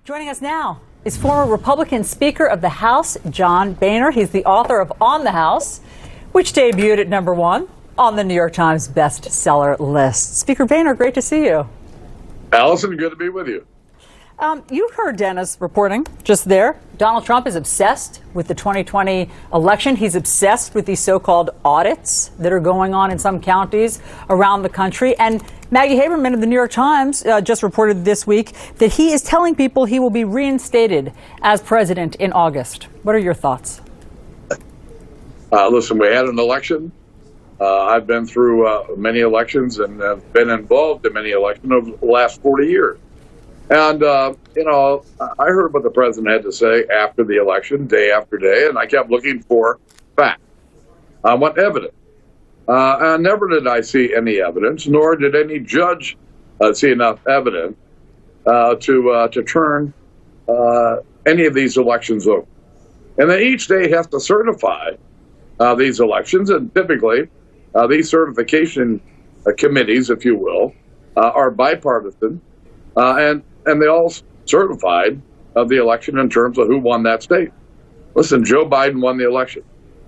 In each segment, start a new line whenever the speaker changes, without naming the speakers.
Joining us now is former Republican Speaker of the House, John Boehner. He's the author of On the House, which debuted at #1 on the New York Times bestseller list. Speaker Boehner, great to see you.
Alisyn, good to be with you.
You heard Dennis reporting just there. Donald Trump is obsessed with the 2020 election. He's obsessed with these so-called audits that are going on in some counties around the country. And Maggie Haberman of the New York Times just reported this week that he is telling people he will be reinstated as president in August. What are your thoughts?
Listen, we had an election. I've been through many elections and have been involved in many elections over the last 40 years. And, I heard what the president had to say after the election, day after day, and I kept looking for facts. I want evidence. And never did I see any evidence, nor did any judge see enough evidence to turn any of these elections over. And then each day has to certify these elections, and typically these certification committees, if you will, are bipartisan, and they all certified of the election in terms of who won that state. Listen, Joe Biden won the election.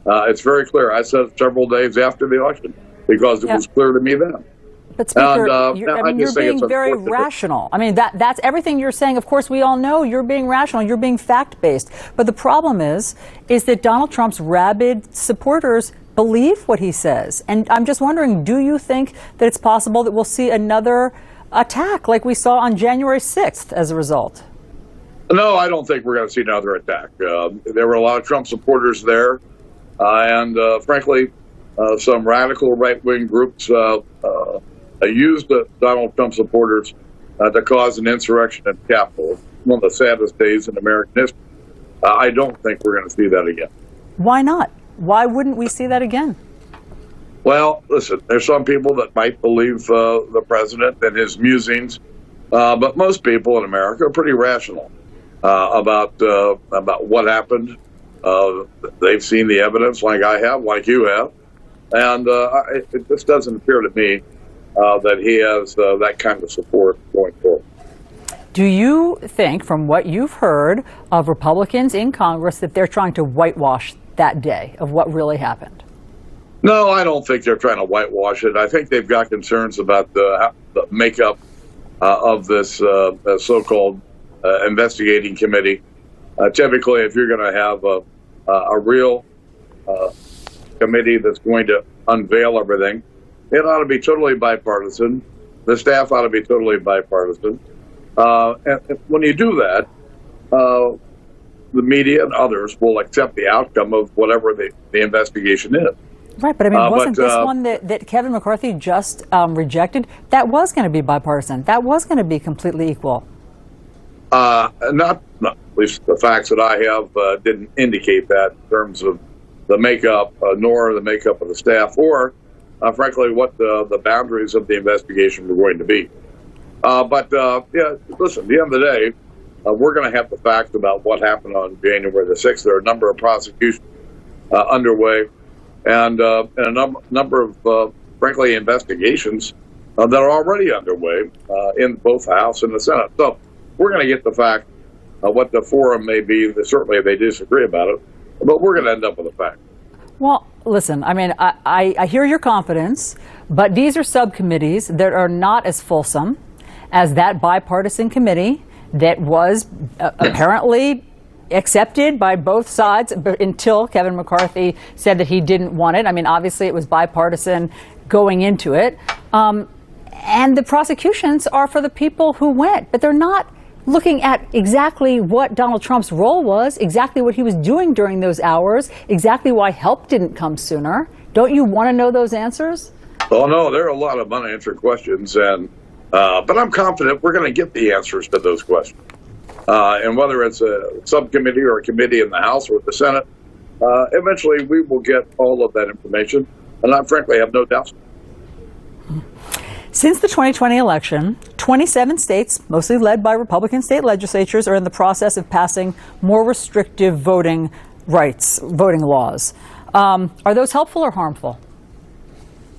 It's very clear. I said it several days after the election because it was clear to me then.
But Speaker, you're being very rational. I mean, that's everything you're saying. Of course, we all know you're being rational. You're being fact-based. But the problem is that Donald Trump's rabid supporters believe what he says. And I'm just wondering, do you think that it's possible that we'll see another attack like we saw on January 6th as a result?
No, I don't think we're going to see another attack. There were a lot of Trump supporters there, and frankly, some radical right-wing groups used the Donald Trump supporters to cause an insurrection at the Capitol. One of the saddest days in American history. I don't think we're going to see that again.
Why not? Why wouldn't we see that again?
Well, listen, there's some people that might believe the president and his musings, but most people in America are pretty rational about what happened. They've seen the evidence like I have, like you have, and it just doesn't appear to me that he has that kind of support going forward.
Do you think, from what you've heard of Republicans in Congress, that they're trying to whitewash that day of what really happened?
No, I don't think they're trying to whitewash it. I think they've got concerns about the makeup of this so-called investigating committee. Typically, if you're going to have a real committee that's going to unveil everything, it ought to be totally bipartisan. The staff ought to be totally bipartisan. And when you do that, the media and others will accept the outcome of whatever the investigation is.
Right, but I mean, wasn't this one that Kevin McCarthy just rejected? That was going to be bipartisan. That was going to be completely equal.
Not at least the facts that I have didn't indicate that in terms of the makeup, nor the makeup of the staff, or frankly, what the boundaries of the investigation were going to be. Yeah, listen, at the end of the day, we're going to have the facts about what happened on January the 6th. There are a number of prosecutions underway. And a number of, frankly, investigations that are already underway in both the House and the Senate. So we're going to get the fact what the forum may be. Certainly, they disagree about it, but we're going to end up with a fact.
Well, listen, I mean, I hear your confidence, but these are subcommittees that are not as fulsome as that bipartisan committee that was apparently accepted by both sides until Kevin McCarthy said that he didn't want it. I mean, obviously it was bipartisan going into it. And the prosecutions are for the people who went, but they're not looking at exactly what Donald Trump's role was, exactly what he was doing during those hours, exactly why help didn't come sooner. Don't you want to know those answers?
Oh, no, there are a lot of unanswered questions, and but I'm confident we're going to get the answers to those questions. And whether it's a subcommittee or a committee in the House or the Senate, eventually we will get all of that information. And I frankly have no doubts.
Since the 2020 election, 27 states, mostly led by Republican state legislatures, are in the process of passing more restrictive voting rights, voting laws. Are those helpful or harmful?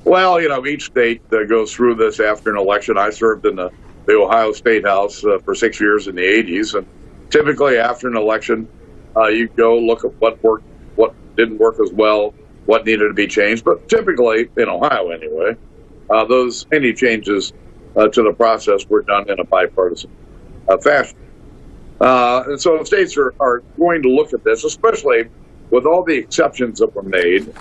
Well, you know, each state goes through this after an election. I served in the Ohio State House for 6 years in the 80s, and Typically, after an election, you go look at what worked, what didn't work as well, what needed to be changed. But typically, in Ohio anyway, any changes to the process were done in a bipartisan fashion. And so if states are going to look at this, especially with all the exceptions that were made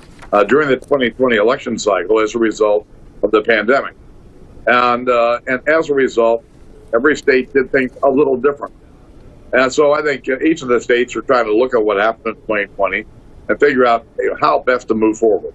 during the 2020 election cycle as a result of the pandemic. And as a result, every state did things a little different. And so I think each of the states are trying to look at what happened in 2020 and figure out how best to move forward.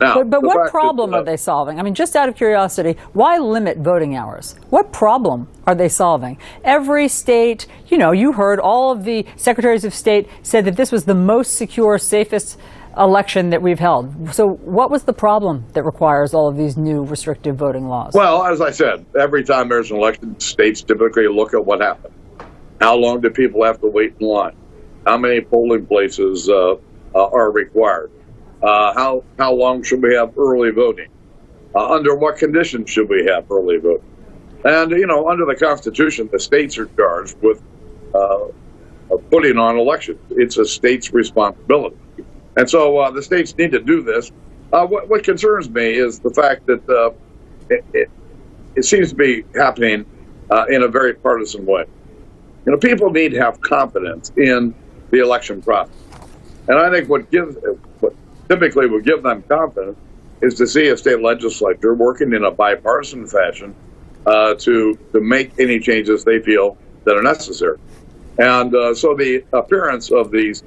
Now,
but what problem are they solving? I mean, just out of curiosity, why limit voting hours? What problem are they solving? Every state, you heard all of the secretaries of state said that this was the most secure, safest election that we've held. So what was the problem that requires all of these new restrictive voting laws?
Well, as I said, every time there's an election, states typically look at what happened. How long do people have to wait in line? How many polling places are required? How long should we have early voting? Under what conditions should we have early voting? And, under the Constitution, the states are charged with putting on elections. It's a state's responsibility. And so the states need to do this. What concerns me is the fact that it seems to be happening in a very partisan way. People need to have confidence in the election process. And I think what typically would give them confidence is to see a state legislature working in a bipartisan fashion to make any changes they feel that are necessary. And so the appearance of these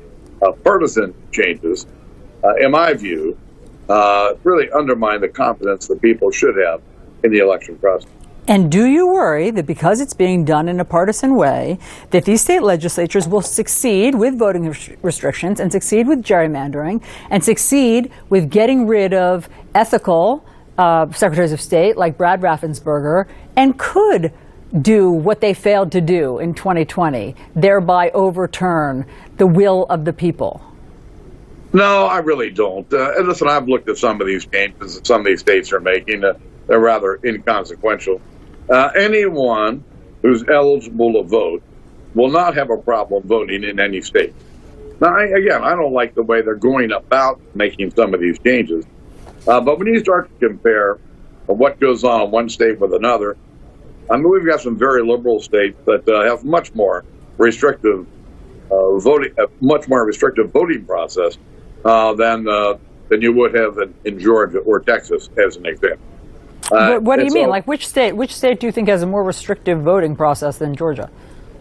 partisan changes, in my view, really undermine the confidence that people should have in the election process.
And do you worry that because it's being done in a partisan way, that these state legislatures will succeed with voting restrictions and succeed with gerrymandering and succeed with getting rid of ethical secretaries of state like Brad Raffensperger and could do what they failed to do in 2020, thereby overturn the will of the people?
No, I really don't. And listen, I've looked at some of these changes that some of these states are making. They're rather inconsequential. Anyone who's eligible to vote will not have a problem voting in any state. Now, I don't like the way they're going about making some of these changes. But when you start to compare what goes on in one state with another, I mean, we've got some very liberal states that have much more restrictive voting process than you would have in Georgia or Texas, as an example.
What do you mean? Like which state do you think has a more restrictive voting process than Georgia?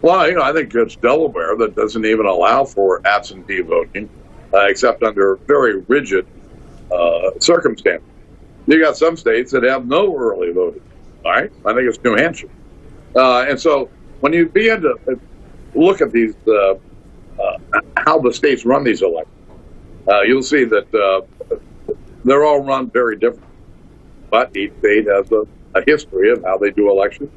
Well, I think it's Delaware that doesn't even allow for absentee voting, except under very rigid circumstances. You got some states that have no early voting. All right, I think it's New Hampshire. And so when you begin to look at these, how the states run these elections, you'll see that they're all run very different. But each state has a history of how they do elections,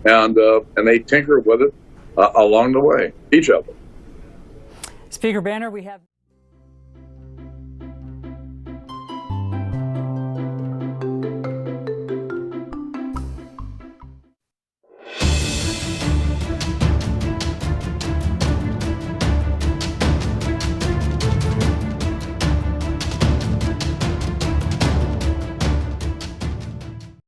and they tinker with it along the way, each of them.
Speaker Boehner, we have